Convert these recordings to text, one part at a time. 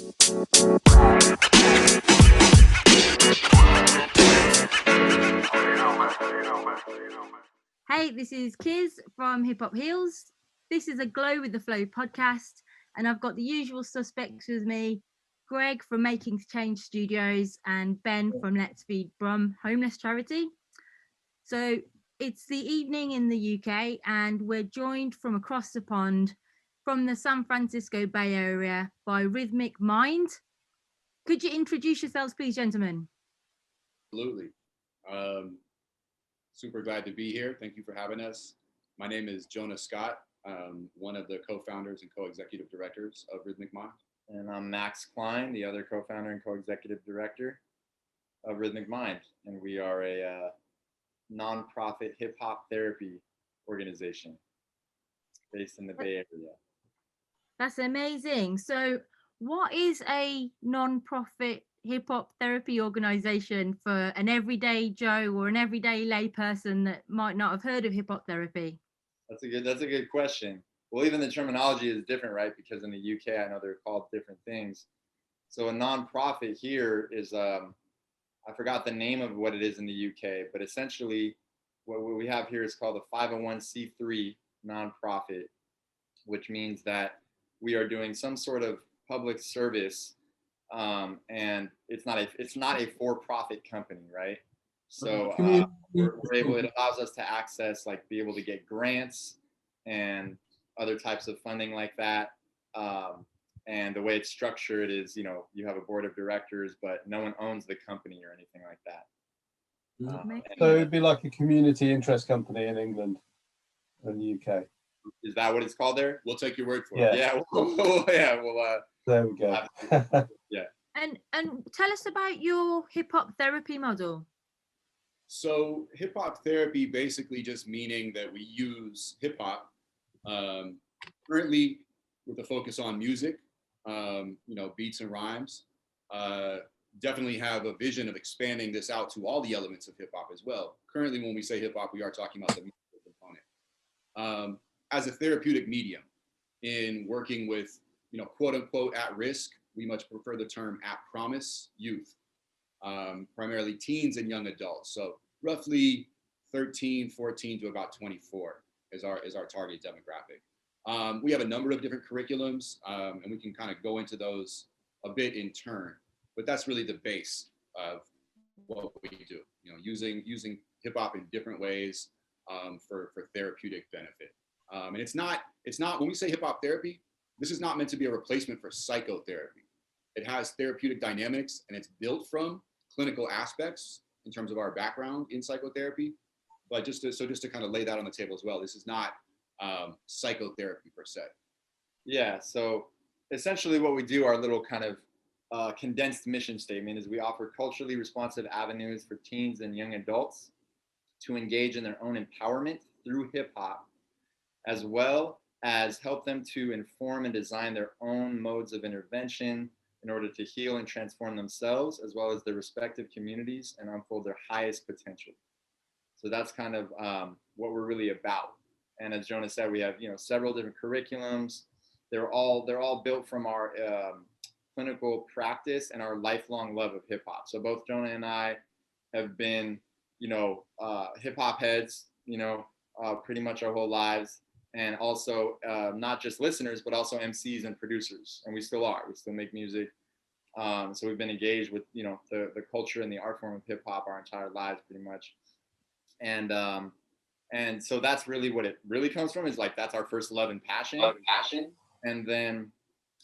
Hey, this is Kiz from Hip Hop Heals. This is a Glow with the Flow podcast, and I've got the usual suspects with me: Greg from Making Change Studios and Ben from Let's Feed Brum Homeless Charity. So it's the evening in the UK, and we're joined from across the pond from the San Francisco Bay Area by Rhythmic Mind. Could you introduce yourselves, please, gentlemen? Absolutely. Super glad to be here. Thank you for having us. My name is Jonah Scott, one of the co-founders and co-executive directors of Rhythmic Mind. And I'm Max Klein, the other co-founder and co-executive director of Rhythmic Mind. And we are a nonprofit hip-hop therapy organization based in the Bay Area. That's amazing. So what is a non-profit hip-hop therapy organization for an everyday Joe or an everyday lay person that might not have heard of hip-hop therapy? That's a good question. Well, even the terminology is different, right? Because in the UK, I know they're called different things. So a nonprofit here is, I forgot the name of what it is in the UK, but essentially what we have here is called a 501c3 nonprofit, which means that we are doing some sort of public service, and it's not a for-profit company, right? So we're able. It allows us to access, like, be able to get grants and other types of funding like that. And the way it's structured is, you have a board of directors, but no one owns the company or anything like that. So it'd be like a community interest company in England and the UK. Is that what it's called there? We'll take your word for it. Yeah. There we go. Yeah. And tell us about your hip hop therapy model. So hip hop therapy, basically just meaning that we use hip hop currently with a focus on music, beats and rhymes. Definitely have a vision of expanding this out to all the elements of hip hop as well. Currently, when we say hip hop, we are talking about the musical component. As a therapeutic medium in working with, quote unquote, at risk, we much prefer the term at promise youth, primarily teens and young adults. So roughly 13, 14 to about 24 is our target demographic. We have a number of different curriculums, and we can kind of go into those a bit in turn, but that's really the base of what we do, using hip hop in different ways for therapeutic benefit. And it's not, when we say hip hop therapy, this is not meant to be a replacement for psychotherapy. It has therapeutic dynamics, and it's built from clinical aspects in terms of our background in psychotherapy. But just to kind of lay that on the table as well, this is not psychotherapy per se. Yeah, so essentially what we do, our little kind of condensed mission statement, is we offer culturally responsive avenues for teens and young adults to engage in their own empowerment through hip hop, as well as help them to inform and design their own modes of intervention in order to heal and transform themselves, as well as their respective communities, and unfold their highest potential. So that's kind of what we're really about. And as Jonah said, we have several different curriculums. They're all built from our clinical practice and our lifelong love of hip hop. So both Jonah and I have been hip hop heads, pretty much our whole lives, and also not just listeners, but also MCs and producers. And we still are. We still make music. So we've been engaged with the culture and the art form of hip hop our entire lives, pretty much. And so that's really what it really comes from, is like, that's our first love and passion. And then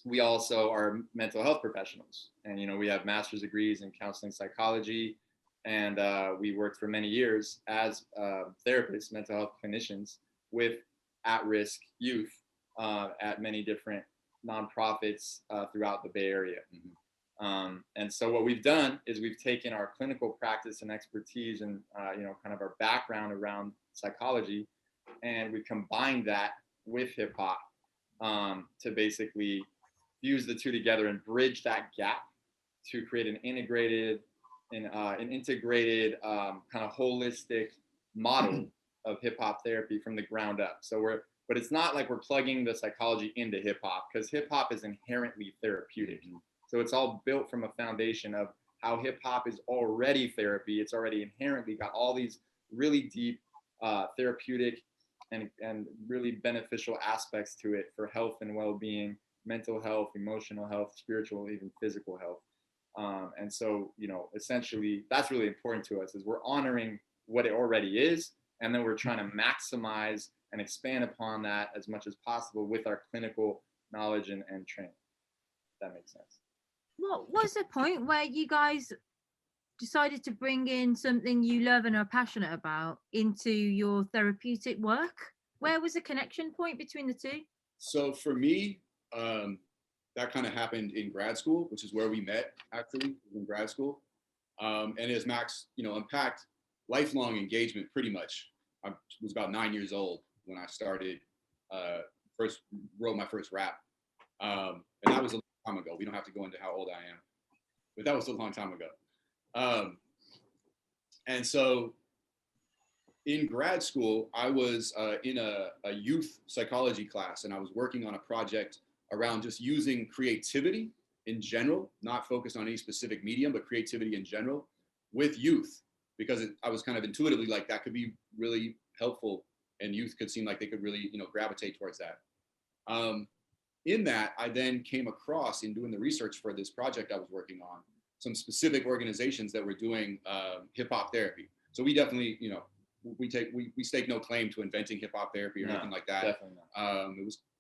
we also are mental health professionals, and we have master's degrees in counseling psychology, and we worked for many years as therapists, mental health clinicians, with at-risk youth at many different nonprofits throughout the Bay Area. Mm-hmm. And so what we've done is we've taken our clinical practice and expertise and kind of our background around psychology, and we combined that with hip hop to basically fuse the two together and bridge that gap to create an integrated kind of holistic model of hip hop therapy from the ground up. But it's not like we're plugging the psychology into hip hop, because hip hop is inherently therapeutic. So it's all built from a foundation of how hip hop is already therapy. It's already inherently got all these really deep therapeutic and really beneficial aspects to it for health and well-being, mental health, emotional health, spiritual, even physical health. And so, essentially that's really important to us, is we're honoring what it already is, and then we're trying to maximize and expand upon that as much as possible with our clinical knowledge and training. If that makes sense. What was the point where you guys decided to bring in something you love and are passionate about into your therapeutic work? Where was the connection point between the two? So for me, that kind of happened in grad school, which is where we met actually, in grad school. And as Max, unpacked, lifelong engagement pretty much. I was about 9 years old when I started, first wrote my first rap. And that was a long time ago. We don't have to go into how old I am, but that was a long time ago. And so in grad school, I was in a youth psychology class, and I was working on a project around just using creativity in general, not focused on any specific medium, but creativity in general with youth, because I was kind of intuitively like that could be really helpful, and youth could seem like they could really, gravitate towards that. In that, I then came across, in doing the research for this project I was working on, some specific organizations that were doing hip hop therapy. So we definitely, we stake no claim to inventing hip hop therapy or anything like that. Definitely not.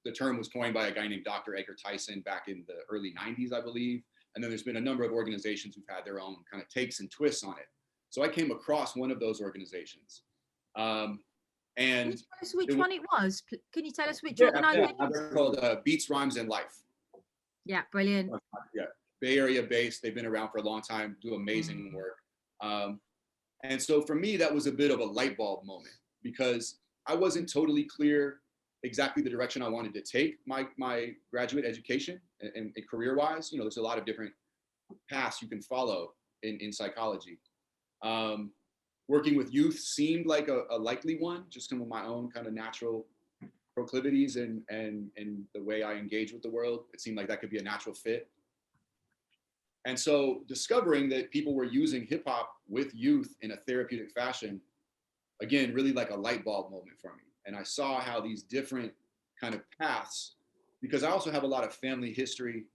The term was coined by a guy named Dr. Edgar Tyson back in the early 90s, I believe. And then there's been a number of organizations who've had their own kind of takes and twists on it. So I came across one of those organizations. And can you tell us which one it was? Can you tell us which yeah, organization? they're called Beats, Rhymes, and Life. Yeah, brilliant. Yeah, Bay Area based. They've been around for a long time, do amazing work. And so for me, that was a bit of a light bulb moment, because I wasn't totally clear exactly the direction I wanted to take my graduate education and career-wise. There's a lot of different paths you can follow in psychology. Working with youth seemed like a likely one, just some of my own kind of natural proclivities and the way I engage with the world. It seemed like that could be a natural fit. And so discovering that people were using hip hop with youth in a therapeutic fashion, again, really like a light bulb moment for me. And I saw how these different kind of paths, because I also have a lot of family history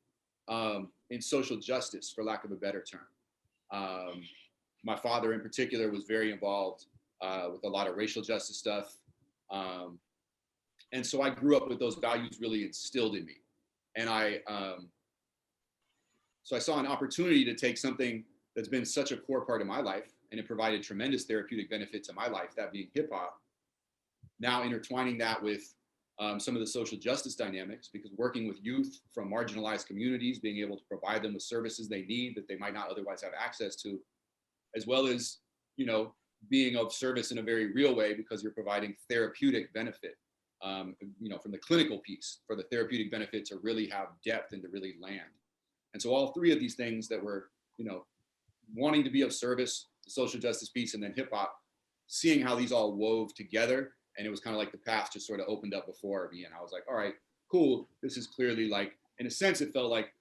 in social justice, for lack of a better term. My father in particular was very involved with a lot of racial justice stuff. And so I grew up with those values really instilled in me. And so I saw an opportunity to take something that's been such a core part of my life, and it provided tremendous therapeutic benefit to my life, that being hip hop, now intertwining that with some of the social justice dynamics, because working with youth from marginalized communities, being able to provide them with services they need that they might not otherwise have access to, as well as, being of service in a very real way, because you're providing therapeutic benefit, from the clinical piece, for the therapeutic benefit to really have depth and to really land. And so all three of these things that were, wanting to be of service, the social justice piece, and then hip hop, seeing how these all wove together, and it was kind of like the path just sort of opened up before me, and I was like, all right, cool. This is clearly, like, in a sense, it felt like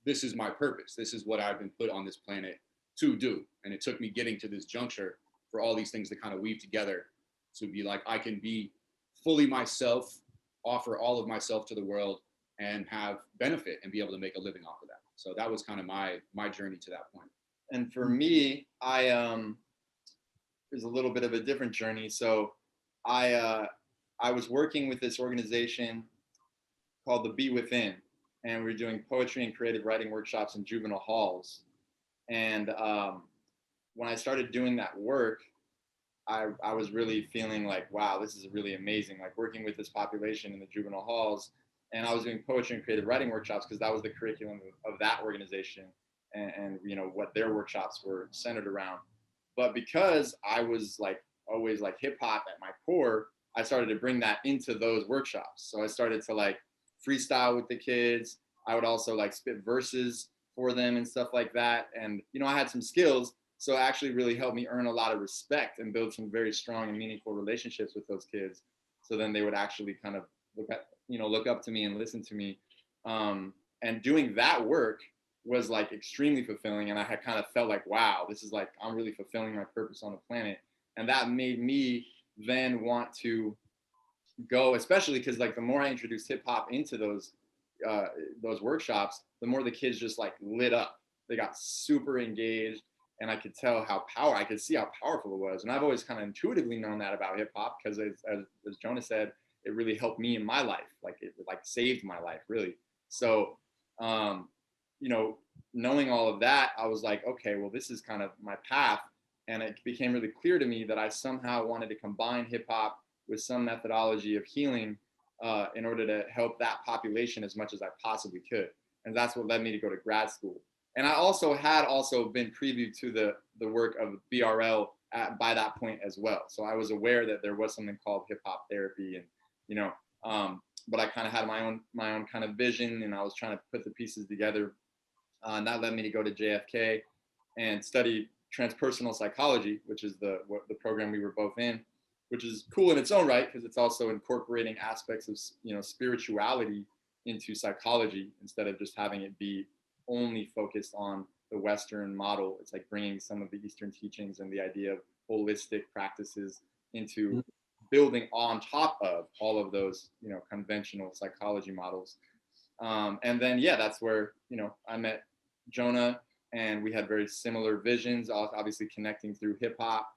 this is my purpose. This is what I've been put on this planet to do. And it took me getting to this juncture for all these things to kind of weave together to be like, I can be fully myself, offer all of myself to the world, and have benefit and be able to make a living off of that. So that was kind of my journey to that point. And for me, there's a little bit of a different journey. So I was working with this organization called the Be Within, and we were doing poetry and creative writing workshops in juvenile halls. And when I started doing that work, I was really feeling like, wow, this is really amazing, like working with this population in the juvenile halls. And I was doing poetry and creative writing workshops because that was the curriculum of that organization, and what their workshops were centered around. But because I was like always like hip hop at my core, I started to bring that into those workshops. So I started to like freestyle with the kids. I would also like spit verses for them and stuff like that. And I had some skills, so it actually really helped me earn a lot of respect and build some very strong and meaningful relationships with those kids. So then they would actually kind of look up to me and listen to me. And doing that work was like extremely fulfilling. And I had kind of felt like, wow, this is like, I'm really fulfilling my purpose on the planet. And that made me then want to go, especially because like the more I introduced hip hop into those workshops, the more the kids just like lit up. They got super engaged, and I could tell I could see how powerful it was. And I've always kind of intuitively known that about hip hop because as Jonah said, it really helped me in my life. Like it like saved my life really. So, you know, knowing all of that, I was like, okay, well, this is kind of my path. And it became really clear to me that I somehow wanted to combine hip hop with some methodology of healing in order to help that population as much as I possibly could. And that's what led me to go to grad school. And I had been preview to the work of BRL by that point as well. So I was aware that there was something called hip hop therapy, and you know, but I kind of had my own kind of vision, and I was trying to put the pieces together. And that led me to go to JFK and study transpersonal psychology, which is the program we were both in, which is cool in its own right because it's also incorporating aspects of, you know, spirituality into psychology instead of just having it be only focused on the Western model. It's like bringing some of the Eastern teachings and the idea of holistic practices into building on top of all of those, you know, conventional psychology models. And then, yeah, that's where, you know, I met Jonah, and we had very similar visions, obviously connecting through hip hop,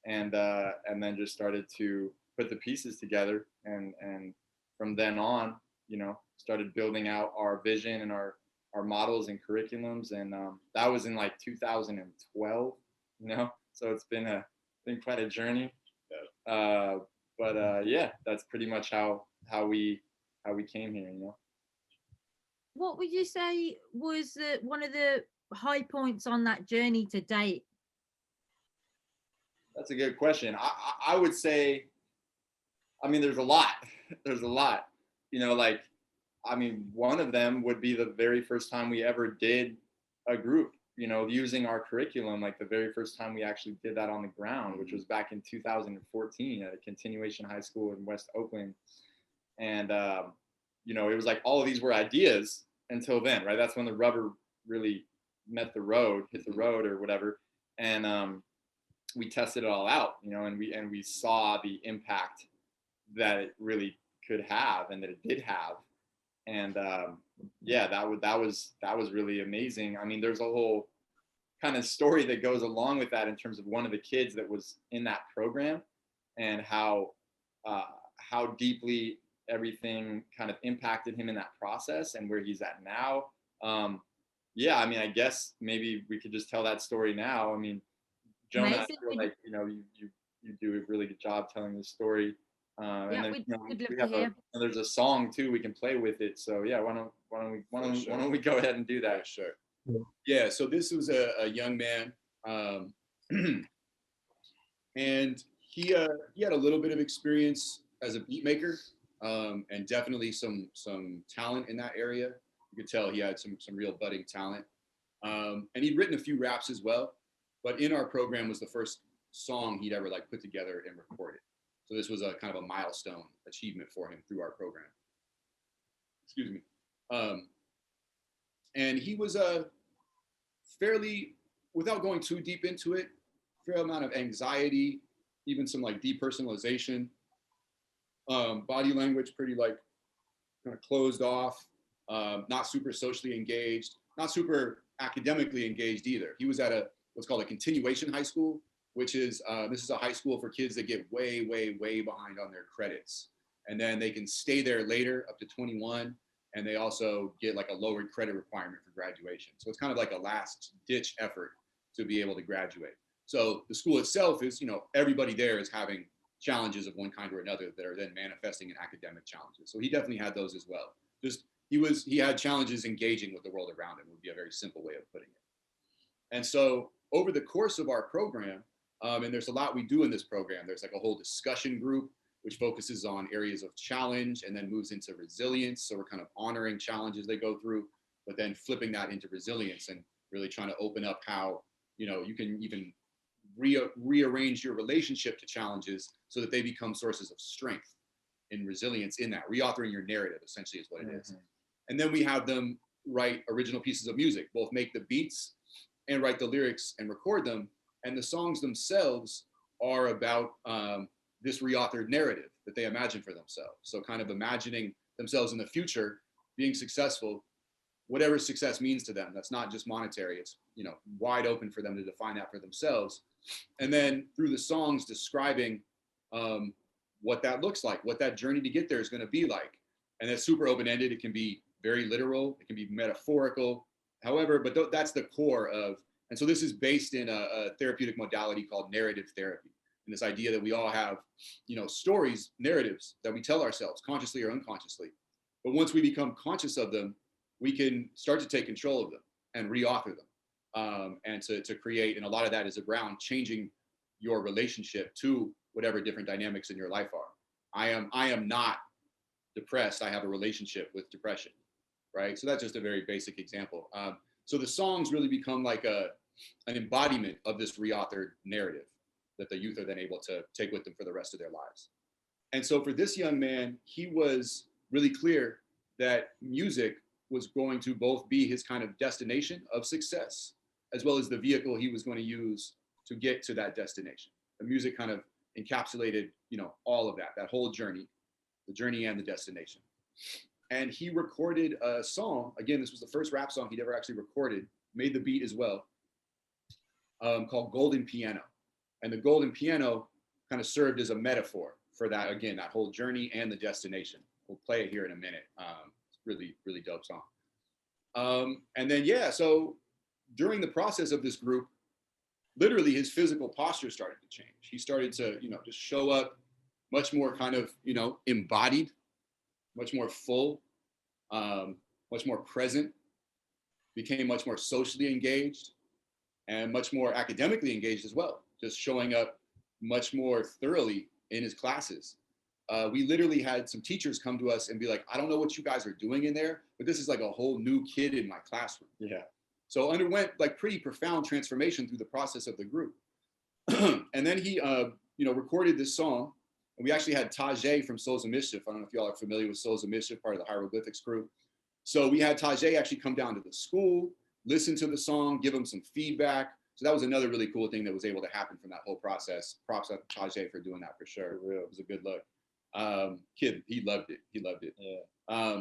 and then just started to put the pieces together, and from then on, you know, started building out our vision and our models and curriculums, and that was in like 2012, you know, so it's been quite a journey. But yeah, that's pretty much how we came here, you know. What would you say was one of the high points on that journey to date? That's a good question. I would say, I mean, there's a lot. There's a lot. You know, like, I mean, one of them would be the very first time we ever did a group, you know, using our curriculum, like the very first time we actually did that on the ground, which was back in 2014 at a continuation high school in West Oakland. And, you know, it was like all of these were ideas until then, right? That's when the rubber really hit the road or whatever. And we tested it all out, you know, and we saw the impact that it really could have and that it did have. And yeah, that was really amazing. I mean, there's a whole kind of story that goes along with that in terms of one of the kids that was in that program and how deeply everything kind of impacted him in that process and where he's at now. Yeah, I mean, I guess maybe we could just tell that story now. I mean, Jonah, I feel like, you know, you do a really good job telling the story. Yeah, and then, we'd you know, love we to have hear. there's a song too we can play with it. So yeah, why don't we go ahead and do that? Yeah, sure. Yeah, so this was a young man, and he had a little bit of experience as a beat maker, and definitely some talent in that area. You could tell he had some real budding talent, and he'd written a few raps as well. But in our program was the first song he'd ever like put together and recorded. So this was a kind of a milestone achievement for him through our program. Excuse me. And he was a fairly, without going too deep into it, fair amount of anxiety, even some like depersonalization, body language, pretty like kind of closed off, not super socially engaged, not super academically engaged either. He was at what's called a continuation high school, which is, this is a high school for kids that get way, way, way behind on their credits. And then they can stay there later up to 21. And they also get like a lowered credit requirement for graduation. So it's kind of like a last ditch effort to be able to graduate. So the school itself is, you know, everybody there is having challenges of one kind or another that are then manifesting in academic challenges. So he definitely had those as well. Just, he had challenges engaging with the world around him would be a very simple way of putting it. And so over the course of our program, and there's a lot we do in this program. There's like a whole discussion group, which focuses on areas of challenge and then moves into resilience. So we're kind of honoring challenges they go through, but then flipping that into resilience and really trying to open up how, you know, you can even rearrange your relationship to challenges so that they become sources of strength and resilience in that. Reauthoring your narrative essentially is what it is. And then we have them write original pieces of music, both make the beats and write the lyrics and record them. And the songs themselves are about this reauthored narrative that they imagine for themselves. So kind of imagining themselves in the future being successful, whatever success means to them. That's not just monetary. It's, you know, wide open for them to define that for themselves. And then through the songs describing what that looks like, what that journey to get there is going to be like. And it's super open-ended. It can be very literal. It can be metaphorical. However, but that's the core of, and so this is based in a therapeutic modality called narrative therapy. And this idea that we all have, you know, stories, narratives that we tell ourselves consciously or unconsciously. But once we become conscious of them, we can start to take control of them and reauthor them, and to create. And a lot of that is around changing your relationship to whatever different dynamics in your life are. I am not depressed. I have a relationship with depression, right? So that's just a very basic example. So the songs really become like an embodiment of this reauthored narrative that the youth are then able to take with them for the rest of their lives. And so for this young man, he was really clear that music was going to both be his kind of destination of success, as well as the vehicle he was going to use to get to that destination. The music kind of encapsulated, you know, all of that whole journey, the journey and the destination. And he recorded a song, again, this was the first rap song he'd ever actually recorded, made the beat as well, called Golden Piano. And the golden piano kind of served as a metaphor for that, again, that whole journey and the destination. We'll play it here in a minute. It's really, really dope song. And then, yeah, so during the process of this group, literally his physical posture started to change. He started to, you know, just show up much more kind of, you know, embodied, much more full, much more present, became much more socially engaged and much more academically engaged as well, just showing up much more thoroughly in his classes. We literally had some teachers come to us and be like, I don't know what you guys are doing in there, but this is like a whole new kid in my classroom. Yeah. So underwent like pretty profound transformation through the process of the group. And then he, you know, recorded this song. And we actually had Tajay from Souls of Mischief. I don't know if y'all are familiar with Souls of Mischief, part of the Hieroglyphics crew. So we had Tajay actually come down to the school, listen to the song, give him some feedback. So that was another really cool thing that was able to happen from that whole process. Props out to Tajay for doing that for sure. For real. It was a good look. Kid, he loved it. He loved it. Yeah.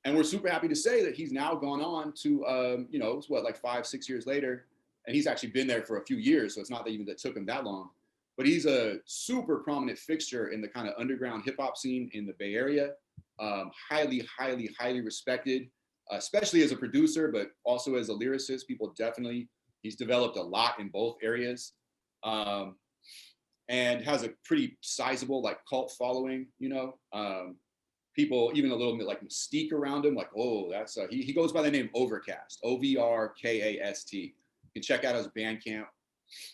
And we're super happy to say that he's now gone on to, you know, it's what, like 5-6 years later, and he's actually been there for a few years. So it's not that even that took him that long, but he's a super prominent fixture in the kind of underground hip hop scene in the Bay Area. Highly, highly, highly respected, especially as a producer, but also as a lyricist. People definitely, he's developed a lot in both areas. And has a pretty sizable like cult following, you know. People even a little bit like mystique around him, like, oh, that's he goes by the name Overcast, Overkast. You can check out his Bandcamp.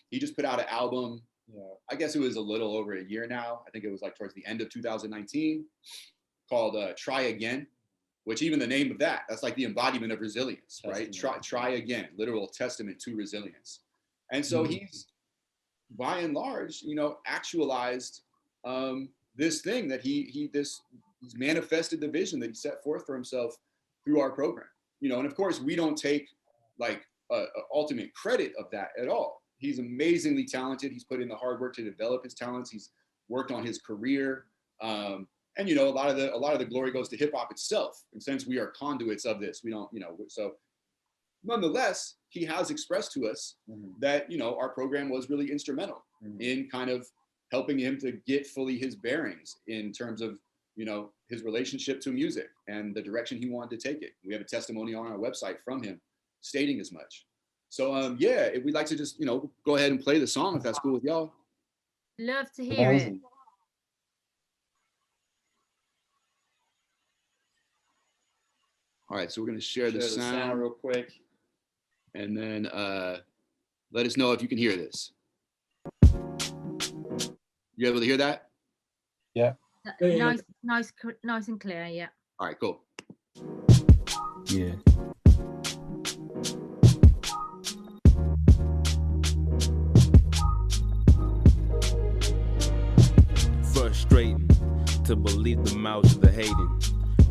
He just put out an album. I guess it was a little over a year now. I think it was like towards the end of 2019, called Try Again, which even the name of that's like the embodiment of resilience, right? Try again, literal testament to resilience. And so he's, by and large, you know, actualized this thing that he's manifested the vision that he set forth for himself through our program, you know. And of course, we don't take like ultimate credit of that at all. He's amazingly talented. He's put in the hard work to develop his talents. He's worked on his career, and you know, a lot of the glory goes to hip hop itself. And since we are conduits of this, we don't, you know, so. Nonetheless, he has expressed to us that, you know, our program was really instrumental in kind of helping him to get fully his bearings in terms of, you know, his relationship to music and the direction he wanted to take it. We have a testimony on our website from him stating as much. So, yeah, if we'd like to just, you know, go ahead and play the song if that's cool with y'all. Love to hear it. All right, so we're going to share the sound real quick. And then let us know if you can hear this. You able to hear that? Yeah. Nice and clear, yeah. All right, cool. Yeah. Frustrating to believe the mouths of the hating.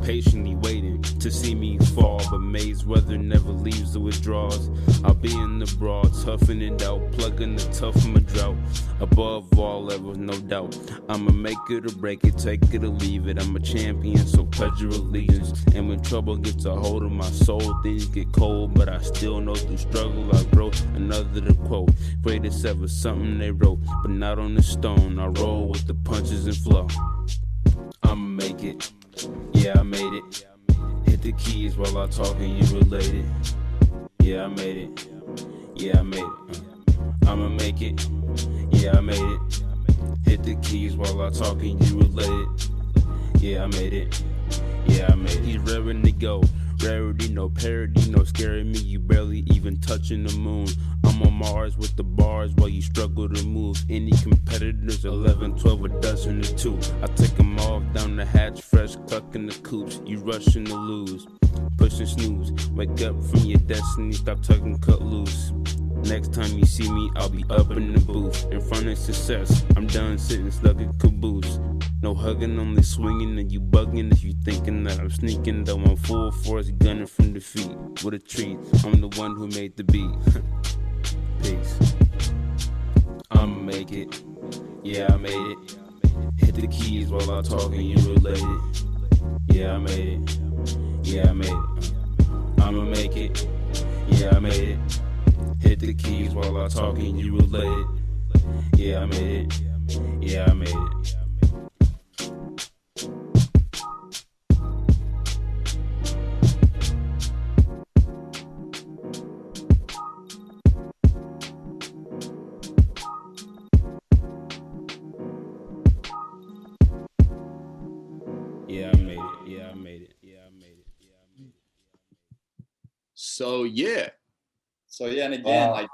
patiently waiting to see me fall. But May's weather never leaves the withdrawals. I'll be in the broad, toughing it out, plugging the tough from a drought. Above all levels, no doubt. I'ma make it or break it, take it or leave it. I'm a champion, so pledge your allegiance. And when trouble gets a hold of my soul, things get cold, but I still know through struggle I grow. Another to quote, greatest ever, something they wrote, but not on the stone. I roll with the punches and flow. I'ma make it, yeah, I made it. Hit the keys while I talk and you relate it. Yeah, I made it, yeah, I made it. I'ma make it, yeah, I made it. Hit the keys while I talk and you relate it. Yeah, I made it, yeah, I made it. He's raring to go. Rarity, no parody, no scaring me, you barely even touching the moon. I'm on Mars with the bars while you struggle to move. Any competitors, 11, 12, a dozen or two. I take them off down the hatch, fresh clucking the coops. You rushing to lose, pushing snooze. Wake up from your destiny, stop tugging, cut loose. Next time you see me, I'll be up in the booth. In front of success, I'm done sitting stuck in caboose. No hugging, only swinging, and you bugging if you thinking that I'm sneaking. Though I'm full force, gunning from defeat. What a treat, I'm the one who made the beat. Peace. I'ma make it, yeah, I made it. Hit the keys while I talk and you relate it. Yeah, I made it, yeah, I made it. I'ma make it, yeah, I made it. Hit the keys while I talk and you relate it. Yeah, I made it, yeah, I made it. Yeah, I made it. Yeah, I made it. Yeah, I made it. Yeah, I made it. So yeah, and again,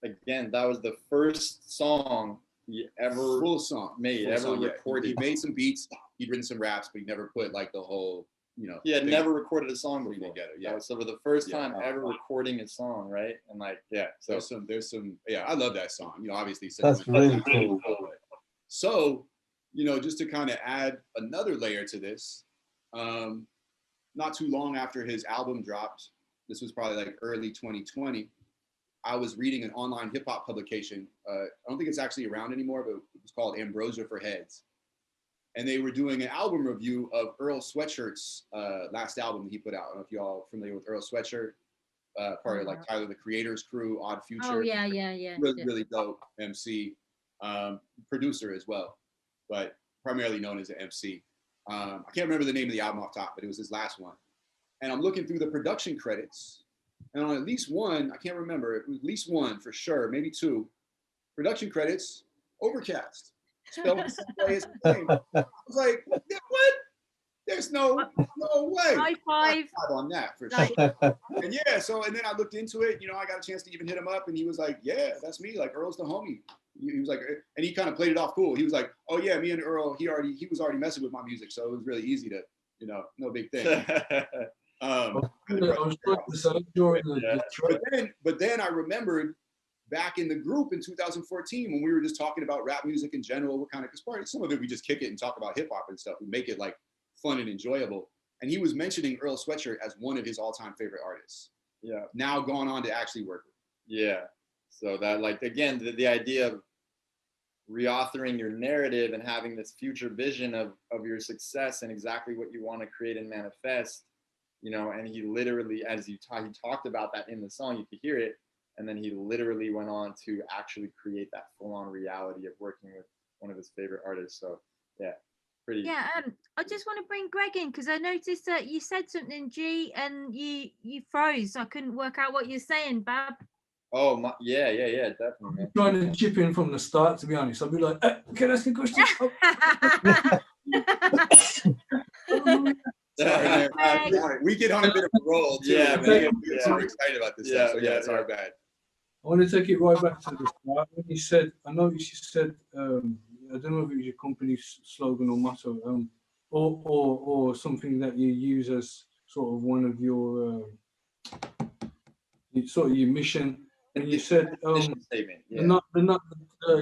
again, that was the first song he ever full song made, full ever song, yeah. recorded. He made some beats, he'd written some raps, but he never put like the whole, He had thing never recorded a song before. together. Yeah. That was so for the first Yeah. time ever recording a song, right? And so There's some, yeah, I love that song. Obviously. That's really cool. So, just to kind of add another layer to this, not too long after his album dropped, this was probably like early 2020, I was reading an online hip hop publication. I don't think it's actually around anymore, but it was called Ambrosia for Heads. And they were doing an album review of Earl Sweatshirt's last album that he put out. I don't know if y'all familiar with Earl Sweatshirt, part of like Tyler the Creator's crew, Odd Future. Oh yeah. Really dope MC, producer as well, but primarily known as an MC. I can't remember the name of the album off top, but it was his last one. And I'm looking through the production credits, and on at least one, I can't remember, it was at least one for sure, maybe two, production credits, Overcast. Spelled the same way as the name. I was like, what? There's no way. High five On that for sure. And yeah, and then I looked into it, I got a chance to even hit him up, and he was like, yeah, that's me, like Earl's the homie. He was like, and he kind of played it off cool. He was like, oh yeah, me and Earl, he was already messing with my music, so it was really easy to, no big thing. But then I remembered back in the group in 2014 when we were just talking about rap music in general, what kind of, because some of it we just kick it and talk about hip hop and stuff. We make it like fun and enjoyable. And he was mentioning Earl Sweatshirt as one of his all-time favorite artists. Yeah. Now gone on to actually work with. Yeah. So that, like, again, the idea of reauthoring your narrative and having this future vision of your success and exactly what you want to create and manifest, and he literally, as he talked about that in the song, you could hear it. And then he literally went on to actually create that full-on reality of working with one of his favorite artists. So yeah, pretty. Yeah, I just want to bring Greg in because I noticed that you said something, G, and you froze. I couldn't work out what you're saying, Bab. Oh, yeah, definitely. I'm trying to chip in from the start, to be honest. I'll be like, can I ask a question? Sorry, we get on a bit of a roll too. Yeah, we're super excited about this stuff. So yeah, it's our bad. I want to take it right back to the start. When you said, I noticed you said, I don't know if it was your company's slogan or motto, or something that you use as sort of one of your your mission. And you said, statement. Yeah. they're not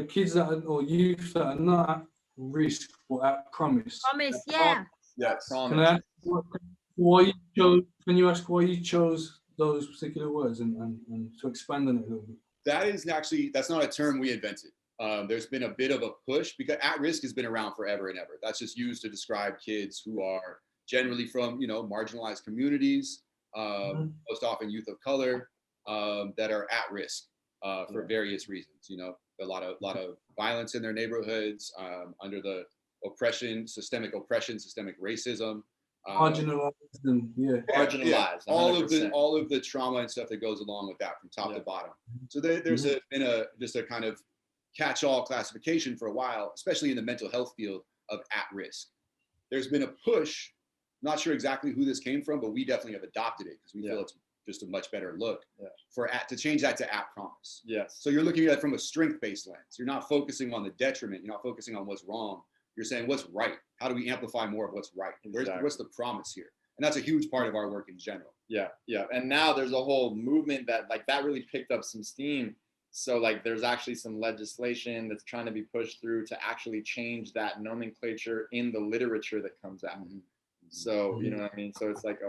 kids that are, or youth that are not at risk but at promise. Promise, yeah. Yes. Can I ask Why you chose? Can you ask why you chose those particular words and to expand on it a little bit? That is actually, that's not a term we invented. There's been a bit of a push because at risk has been around forever and ever. That's just used to describe kids who are generally from, marginalized communities, most often youth of color, that are at risk for various reasons. A lot of violence in their neighborhoods, under the systemic oppression, systemic racism. Marginalized and Marginalized. All of the trauma and stuff that goes along with that from top to bottom. So there's been just a kind of catch-all classification for a while, especially in the mental health field, of at risk. There's been a push, not sure exactly who this came from, but we definitely have adopted it because we feel it's just a much better look to change that to at promise. Yes. So you're looking at it from a strength-based lens. You're not focusing on the detriment. You're not focusing on what's wrong. You're saying what's right. How do we amplify more of what's right? Exactly. What's the promise here? And that's a huge part of our work in general. Yeah. And now there's a whole movement that really picked up some steam. So there's actually some legislation that's trying to be pushed through to actually change that nomenclature in the literature that comes out. Mm-hmm. So, you know what I mean? So it's like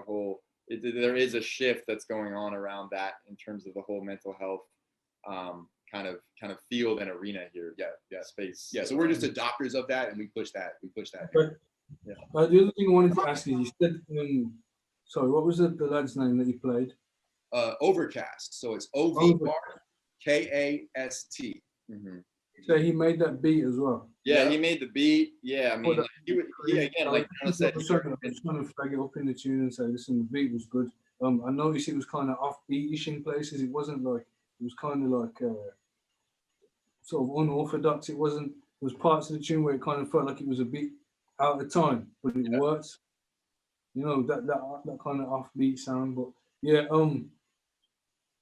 there is a shift that's going on around that in terms of the whole mental health kind of field and arena here. Space. Yeah, so we're just adopters of that, and we push that. But, the other thing I wanted to ask you said, sorry, what was the lad's name that you played? Overcast. So it's OVRKAST. Mm-hmm. So he made that beat as well. Yeah, he made the beat. Yeah, I mean, I was trying to flag it up in the tune and say, listen, the beat was good. I noticed it was kind of offbeatish in places. It wasn't it was kind of sort of unorthodox. There was parts of the tune where it kind of felt like it was a bit out of time, but it worked. That kind of offbeat sound. But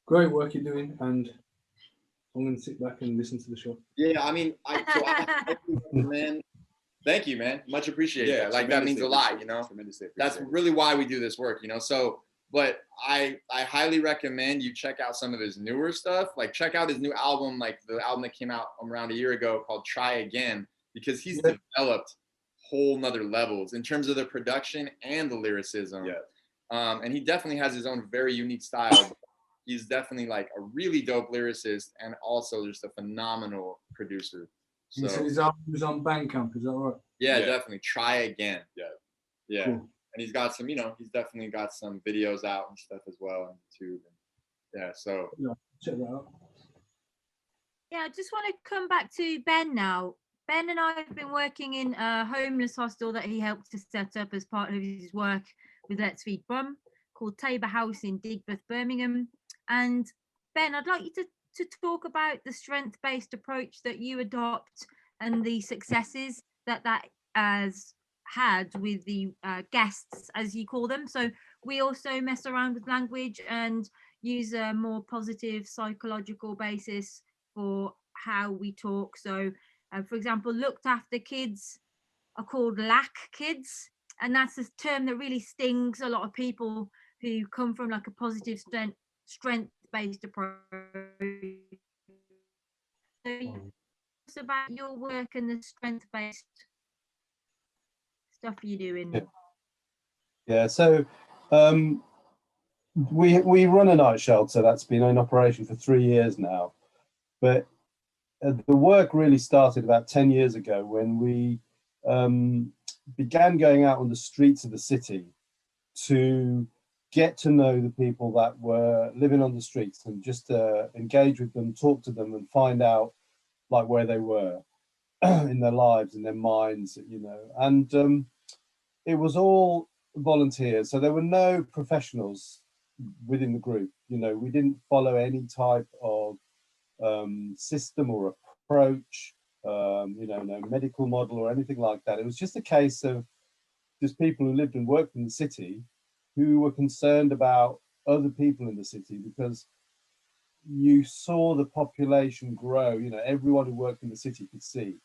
great work you're doing, and I'm going to sit back and listen to the show. Yeah, I mean, man, thank you, man. Much appreciated. Yeah, that means a lot, Tremendously. That's really why we do this work, So, but I highly recommend you check out some of his newer stuff. Check out his new album, the album that came out around a year ago called Try Again, because he's developed whole nother levels in terms of the production and the lyricism. Yeah. And he definitely has his own very unique style. He's definitely a really dope lyricist and also just a phenomenal producer. So his album is on Bandcamp, is that right? Yeah, definitely. Try Again. Yeah. Cool. And he's got some, he's definitely got some videos out and stuff as well on YouTube. So check that out. Yeah, I just want to come back to Ben now. Ben and I have been working in a homeless hostel that he helped to set up as part of his work with Let's Feed Brum, called Tabor House in Digbeth, Birmingham. And Ben, I'd like you to talk about the strength-based approach that you adopt and the successes that has had with the guests, as you call them. So we also mess around with language and use a more positive psychological basis for how we talk. So, for example, looked after kids are called lack kids. And that's a term that really stings a lot of people who come from a positive strength-based approach. So it's about your work and the strength-based stuff you're doing. Yeah, so we run a night shelter that's been in operation for 3 years now, but the work really started about 10 years ago when we began going out on the streets of the city to get to know the people that were living on the streets and just engage with them, talk to them, and find out where they were in their lives, in their minds, and it was all volunteers. So there were no professionals within the group. We didn't follow any type of system or approach, no medical model or anything like that. It was just a case of just people who lived and worked in the city who were concerned about other people in the city, because you saw the population grow. Everyone who worked in the city could see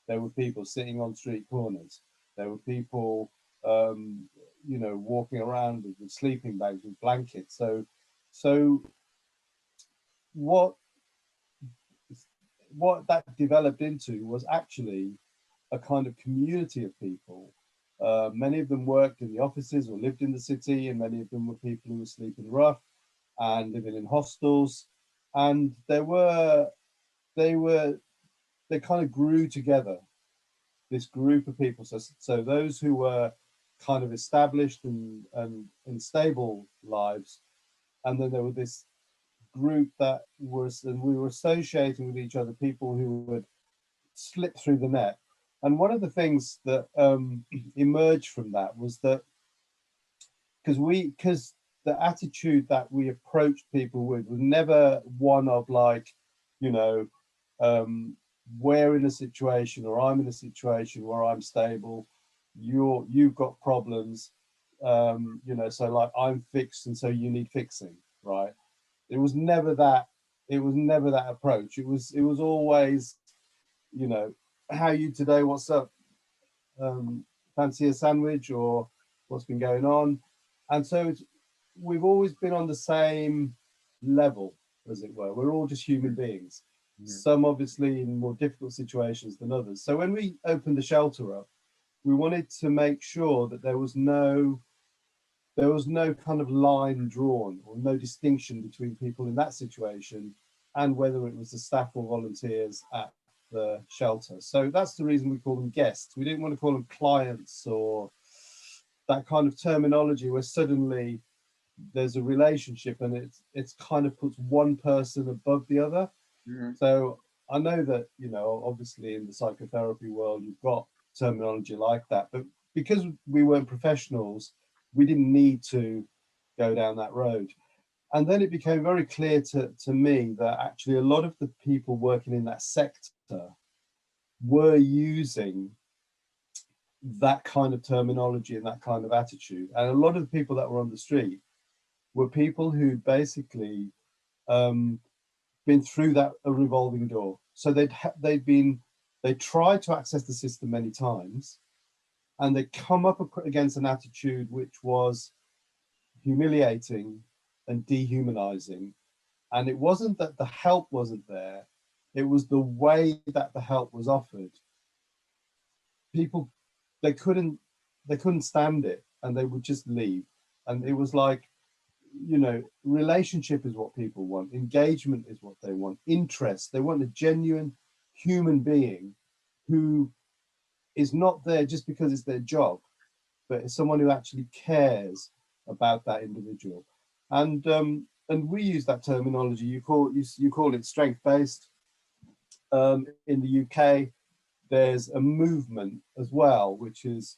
there were people sitting on street corners. There were people, walking around with sleeping bags, with blankets. So what that developed into was actually a kind of community of people Many of them worked in the offices or lived in the city, and many of them were people who were sleeping rough and living in hostels. And they kind of grew together, this group of people. So those who were kind of established and stable lives, and then there were this group that was, and we were associating with each other, people who would slip through the net. And one of the things that emerged from that was that because the attitude that we approached people with was never one of like, you know, we're in a situation, or I'm in a situation where I'm stable, you've got problems, you know, so like I'm fixed and so you need fixing, right? It was never that. It was never that approach. It was always, you know, how are you today? What's up? Fancy a sandwich, or what's been going on? And so we've always been on the same level, as it were. We're all just human beings. Some obviously in more difficult situations than others. So when we opened the shelter up, we wanted to make sure that there was no kind of line drawn, or no distinction between people in that situation and whether it was the staff or volunteers at the shelter. So that's the reason we call them guests. We didn't want to call them clients, or that kind of terminology where suddenly there's a relationship and it's kind of puts one person above the other. So I know that, you know, obviously in the psychotherapy world you've got terminology like that, but because we weren't professionals, we didn't need to go down that road. And then it became very clear to me that actually a lot of the people working in that sector were using that kind of terminology and that kind of attitude. And a lot of the people that were on the street were people who basically been through that a revolving door. So they tried to access the system many times, and they come up against an attitude which was humiliating and dehumanizing. And it wasn't that the help wasn't there, it was the way that the help was offered. People, they couldn't stand it, and they would just leave. And it was like, you know, relationship is what people want, engagement is what they want, interest. They want a genuine human being who is not there just because it's their job, but it's someone who actually cares about that individual. And we use that terminology. You call it strength-based. In the UK, there's a movement as well, which is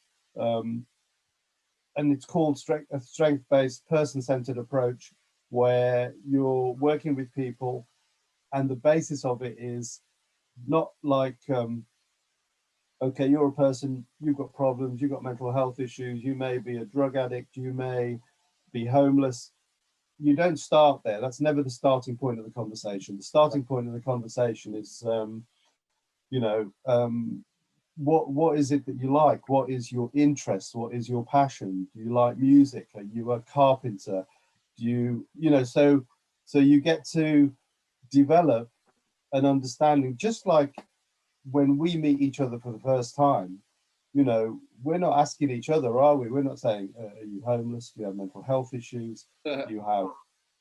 and it's called a strength-based, person-centered approach, where you're working with people, and the basis of it is not like, okay, you're a person, you've got problems, you've got mental health issues, you may be a drug addict, you may be homeless. You don't start there. That's never the starting point of the conversation. The starting point of the conversation is, you know, what is it that you like? What is your interest? What is your passion? Do you like music? Are you a carpenter? Do you know, so you get to develop an understanding, just like when we meet each other for the first time. You know, we're not asking each other, are we? We're not saying, are you homeless? Do you have mental health issues? Do you have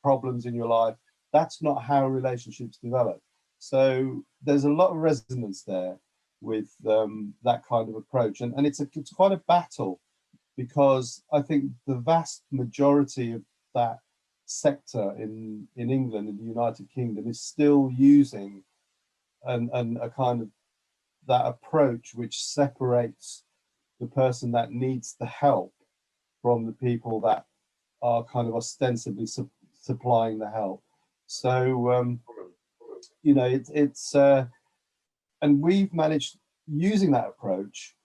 problems in your life? That's not how relationships develop. So there's a lot of resonance there with that kind of approach, and it's quite a battle, because I think the vast majority of that sector in England, in the United Kingdom, is still using a kind of that approach which separates the person that needs the help from the people that are kind of ostensibly supplying the help. So you know, it's and we've managed, using that approach,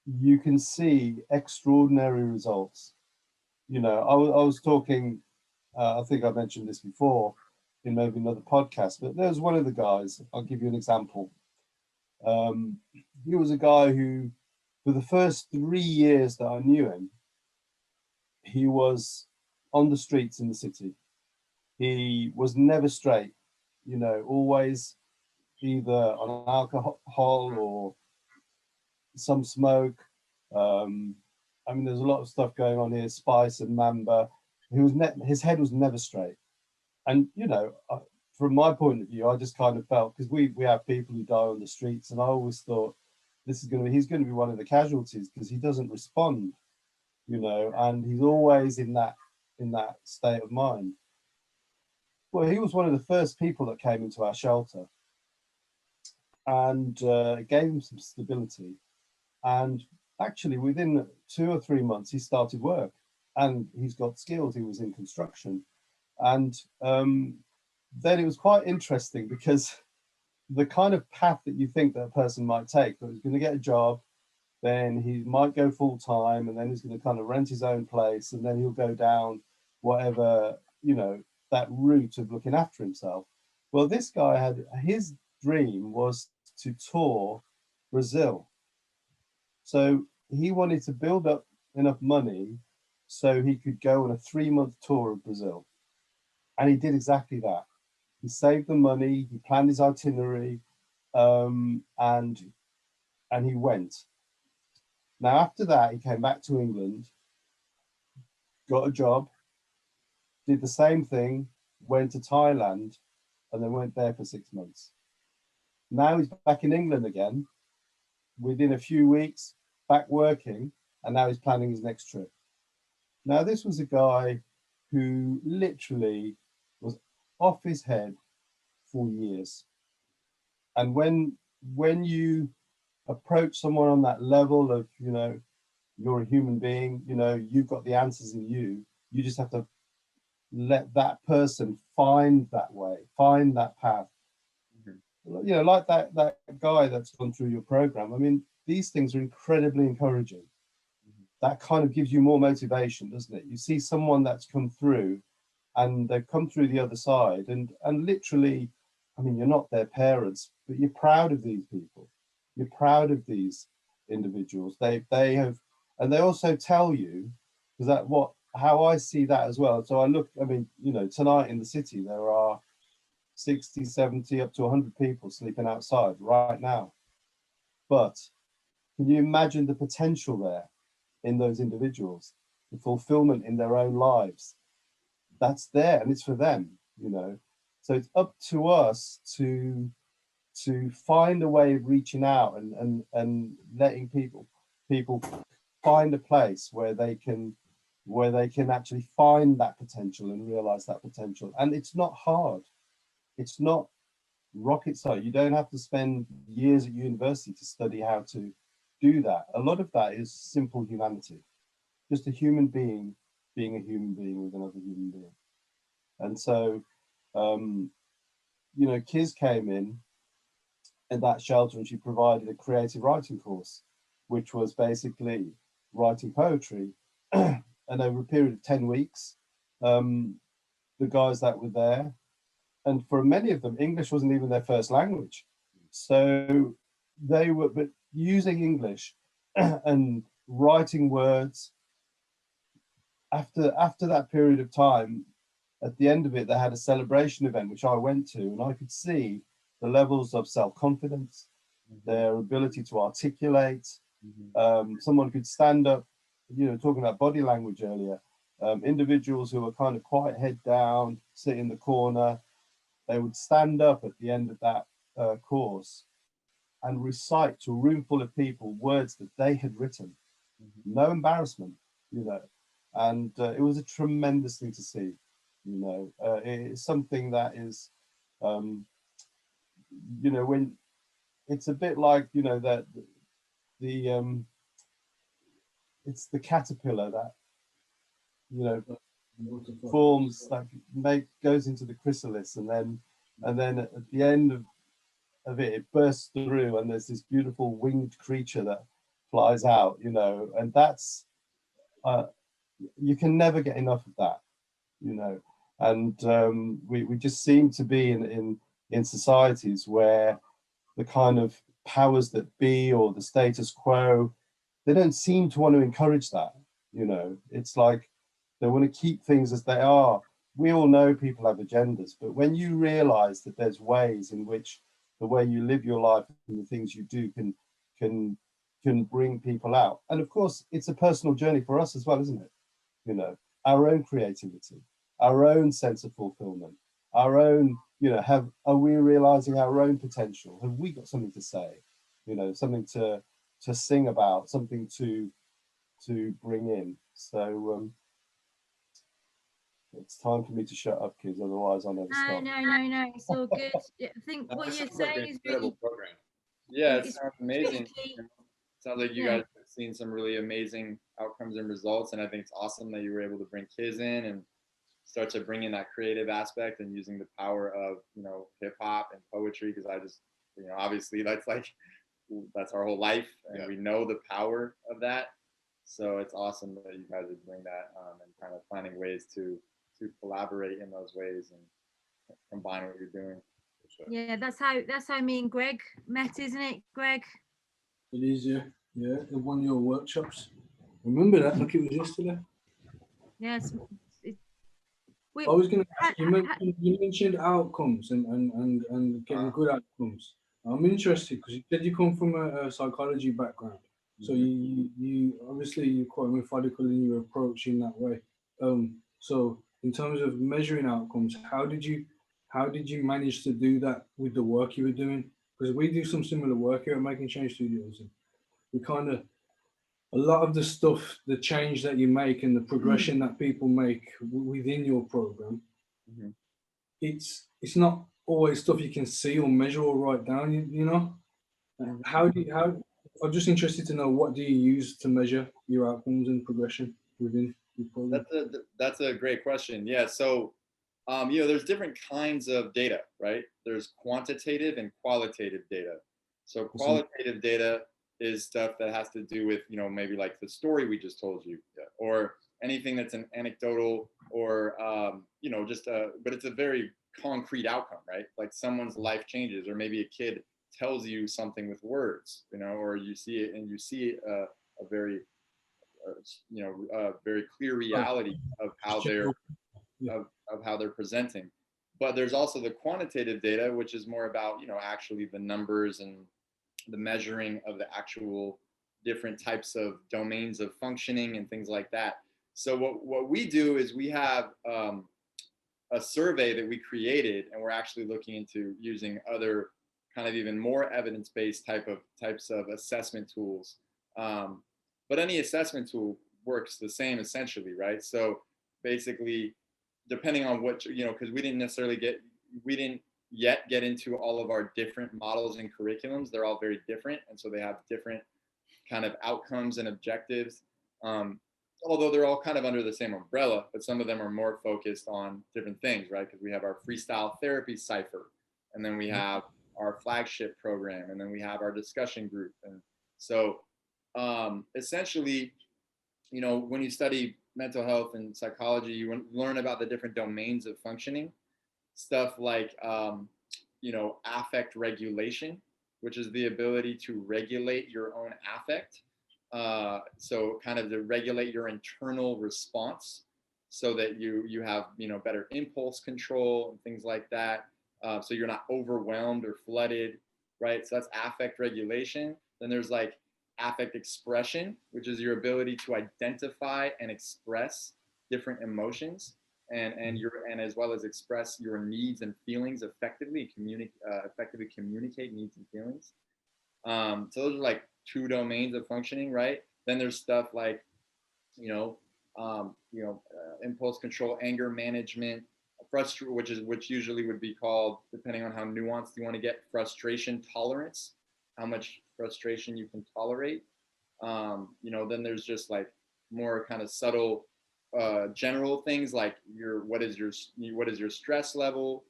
you can see extraordinary results. You know, I was talking, I think I mentioned this before in maybe another podcast, but there's one of the guys, I'll give you an example. He was a guy who, for the first 3 years that I knew him, he was on the streets in the city. He was never straight, you know, always either on alcohol or some smoke, I mean, there's a lot of stuff going on here. Spice and Mamba, his head was never straight. And from my point of view, I just kind of felt, because we have people who die on the streets, and I always thought he's going to be one of the casualties because he doesn't respond, and he's always in that state of mind. Well, he was one of the first people that came into our shelter, and it gave him some stability. And actually, within 2 or 3 months, he started work, and he's got skills. He was in construction, and then it was quite interesting because the kind of path that you think that a person might take, that he's going to get a job, then he might go full time, and then he's going to kind of rent his own place, and then he'll go down whatever, that route of looking after himself. Well, this guy had, his dream was to tour Brazil. So he wanted to build up enough money so he could go on a 3-month tour of Brazil. And he did exactly that. He saved the money, he planned his itinerary, and he went. Now, after that, he came back to England, got a job, did the same thing, went to Thailand, and then went there for 6 months. Now he's back in England again, within a few weeks, back working, and now he's planning his next trip. Now, this was a guy who literally was off his head for years. And when you approach someone on that level of, you're a human being, you've got the answers in you, you just have to let that person find that way, find that path. Mm-hmm. Like that guy that's gone through your program. I mean, these things are incredibly encouraging. Mm-hmm. That kind of gives you more motivation, doesn't it? You see someone that's come through, and they've come through the other side, and literally, I mean, you're not their parents, but you're proud of these people. You're proud of these individuals. They have, and they also tell you, because how I see that as well. So I mean, tonight in the city, there are 60, 70, up to 100 people sleeping outside right now. But can you imagine the potential there in those individuals, the fulfillment in their own lives? That's there, and it's for them, So it's up to us to find a way of reaching out and letting people find a place where they can actually find that potential and realize that potential. And it's not hard. It's not rocket science. You don't have to spend years at university to study how to do that. A lot of that is simple humanity, just a human being being a human being with another human being. And so, Kiz came in that shelter, and she provided a creative writing course, which was basically writing poetry. And over a period of 10 weeks, the guys that were there, and for many of them, English wasn't even their first language. So they were using English and writing words. After that period of time, at the end of it, they had a celebration event, which I went to, and I could see the levels of self-confidence, mm-hmm. their ability to articulate. Mm-hmm. Someone could stand up, talking about body language earlier, individuals who were kind of quiet, head down, sit in the corner, they would stand up at the end of that course and recite to a room full of people words that they had written. Mm-hmm. No embarrassment, and it was a tremendous thing to see. It's something that is, when it's a bit like, that it's the caterpillar that, forms, goes into the chrysalis, and then at the end of it bursts through, and there's this beautiful winged creature that flies out, and that's, you can never get enough of that, and we just seem to be in societies where the kind of powers that be or the status quo, they don't seem to want to encourage that. It's like they want to keep things as they are. We all know people have agendas, but when you realize that there's ways in which the way you live your life and the things you do can can bring people out. And of course, it's a personal journey for us as well, isn't it? You know, our own creativity, our own sense of fulfillment, our own, you know, are we realizing our own potential? Have we got something to say? You know, something to sing about, something to bring in. So it's time for me to shut up, kids. Otherwise, I'll never stop. No. It's all good. I think That what you're sounds like saying an is incredible really, program. Yeah, it it's sounds really amazing. key. Sounds like you Yeah. guys have seen some really amazing outcomes and results, and I think it's awesome that you were able to bring kids in and start to bring in that creative aspect and using the power of, you know, hip hop and poetry, because I just, you know, obviously that's our whole life, and we know the power of that. So it's awesome that you guys would bring that and kind of finding ways to collaborate in those ways and combine what you're doing. Yeah, that's how me and Greg met, isn't it, Greg? It is, yeah. In one of your workshops. Remember that like it was yesterday. Yes. I was going to ask, you mentioned outcomes and getting good outcomes. I'm interested because you said you come from a psychology background. So you obviously you're quite methodical in your approach in that way. So in terms of measuring outcomes, how did you manage to do that with the work you were doing? Because we do some similar work here at Making Change Studios, and we kind of, a lot of the stuff, the change that you make and the progression that people make within your program, it's not always stuff you can see or measure or write down. You know, I'm just interested to know, what do you use to measure your outcomes and progression within your program? That's a great question. Yeah. So, you know, there's different kinds of data, right? There's quantitative and qualitative data. So qualitative data is stuff that has to do with, you know, maybe like the story we just told you, or anything that's an anecdotal, or you know, just but it's a very concrete outcome, right? Like someone's life changes, or maybe a kid tells you something with words, you know, or you see it and you see a very you know, very clear reality of how they're of how they're presenting. But there's also the quantitative data, which is more about, you know, actually the numbers and the measuring of the actual different types of domains of functioning and things like that. So what we do is we have a survey that we created, and we're actually looking into using other kind of even more evidence-based types of assessment tools. But any assessment tool works the same essentially, right? So basically, depending on what, you know, because we didn't yet get into all of our different models and curriculums. They're all very different, and so they have different kind of outcomes and objectives. Although they're all kind of under the same umbrella, but some of them are more focused on different things, right? Because we have our freestyle therapy cipher, and then we have our flagship program, and then we have our discussion group. And so essentially, you know, when you study mental health and psychology, you learn about the different domains of functioning. Stuff like, you know, affect regulation, which is the ability to regulate your own affect. So kind of to regulate your internal response so that you have, you know, better impulse control and things like that. So you're not overwhelmed or flooded, right? So that's affect regulation. Then there's like affect expression, which is your ability to identify and express different emotions, and as well as express your needs and feelings effectively, effectively communicate needs and feelings. So those are like two domains of functioning, right? Then there's stuff like, impulse control, anger management, which usually would be called, depending on how nuanced you want to get, frustration tolerance, how much frustration you can tolerate. Then there's just like more kind of subtle, general things like what is your stress level,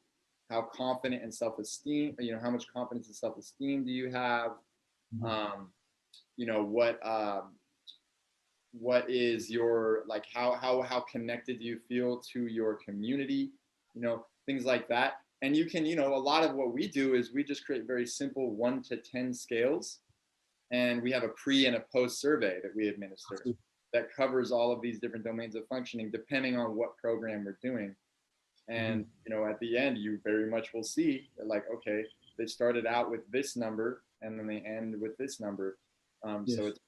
how confident and self-esteem, how much confidence and self-esteem do you have? What is your, like, how connected do you feel to your community? Things like that. And you can, a lot of what we do is we just create very simple 1 to 10 scales, and we have a pre and a post survey that we administer that covers all of these different domains of functioning depending on what program we're doing. And at the end, you very much will see that, like, okay, they started out with this number and then they end with this number. So it's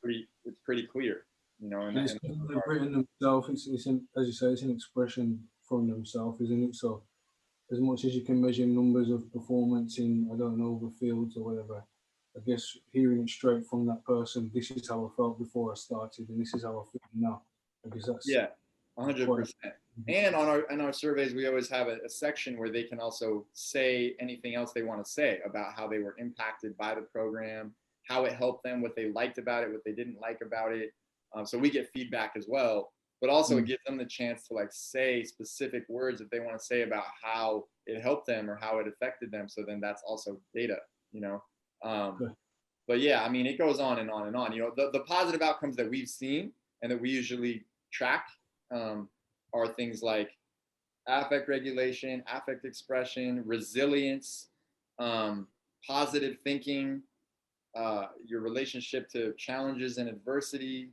pretty clear, you know. And they've written themselves. It's an, as you say, it's an expression from themselves, isn't it? So as much as you can measure numbers of performance in, I don't know, the fields or whatever, I guess hearing it straight from that person, this is how I felt before I started, and this is how I feel now. I guess that's 100%. And on our surveys, we always have a section where they can also say anything else they want to say about how they were impacted by the program, how it helped them, what they liked about it, what they didn't like about it. So we get feedback as well, but also it gives them the chance to like say specific words that they want to say about how it helped them or how it affected them. So then that's also data, you know. But yeah, I mean, it goes on and on and on. You know, the positive outcomes that we've seen and that we usually track are things like affect regulation, affect expression, resilience, positive thinking, your relationship to challenges and adversity.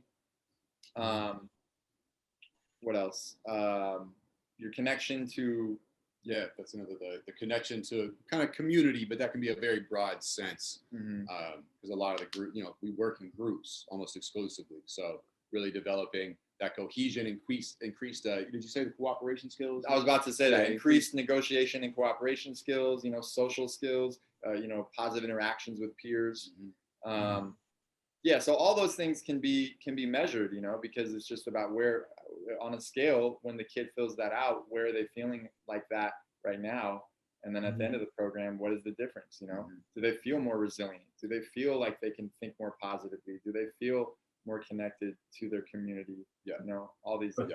What else? Your connection to that's another the connection to kind of community, but that can be a very broad sense because a lot of the group, you know, we work in groups almost exclusively. So really developing that cohesion, increased. Did you say the cooperation skills? I was about to say that increased negotiation and cooperation skills. You know, social skills. You know, positive interactions with peers. So all those things can be measured. You know, because it's just about where on a scale when the kid fills that out, where are they feeling like that right now? And then at the end of the program, what is the difference? You know, do they feel more resilient? Do they feel like they can think more positively? Do they feel more connected to their community? You know, all these things.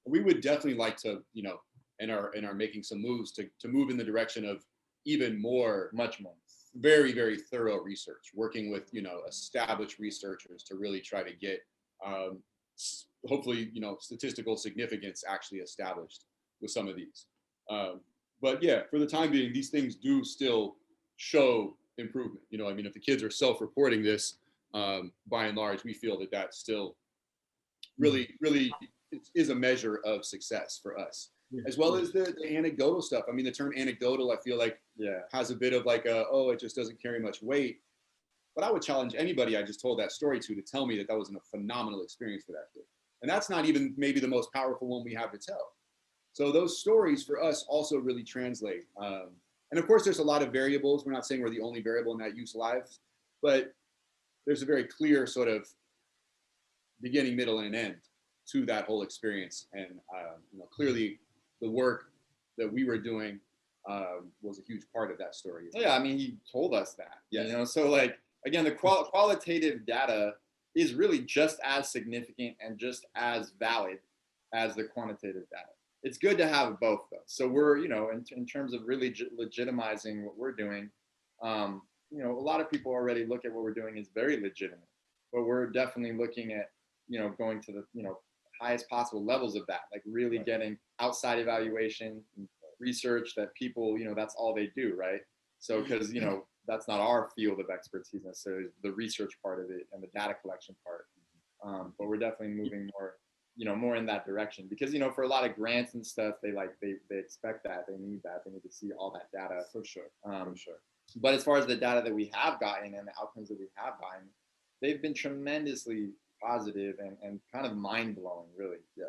We would definitely like to, you know, and are making some moves to move in the direction of even more, much more, very, very thorough research, working with, you know, established researchers to really try to get hopefully, you know, statistical significance actually established with some of these. But yeah, for the time being, these things do still show improvement. You know, I mean, if the kids are self-reporting this, by and large, we feel that that's still really is a measure of success for us, as well as the anecdotal stuff. I mean, the term anecdotal, I feel like has a bit of like it just doesn't carry much weight. But I would challenge anybody I just told that story to tell me that was a phenomenal experience for that kid. And that's not even maybe the most powerful one we have to tell. So those stories for us also really translate. And of course, there's a lot of variables. We're not saying we're the only variable in that youth's lives, but there's a very clear sort of beginning, middle, and an end to that whole experience. And you know, clearly the work that we were doing was a huge part of that story. Yeah, I mean, he told us that. You know, so like, again, the qualitative data is really just as significant and just as valid as the quantitative data. It's good to have both, though. So we're, you know, in terms of really legitimizing what we're doing, you know, a lot of people already look at what we're doing as very legitimate, but we're definitely looking at, you know, going to the, you know, highest possible levels of that, like really getting outside evaluation, research that people, you know, that's all they do, right? So, because, you know, that's not our field of expertise necessarily, the research part of it and the data collection part. But we're definitely moving more, you know, more in that direction, because, you know, for a lot of grants and stuff, they expect that, they need to see all that data. For sure. But as far as the data that we have gotten and the outcomes that we have gotten, they've been tremendously positive and kind of mind-blowing, really. Yeah.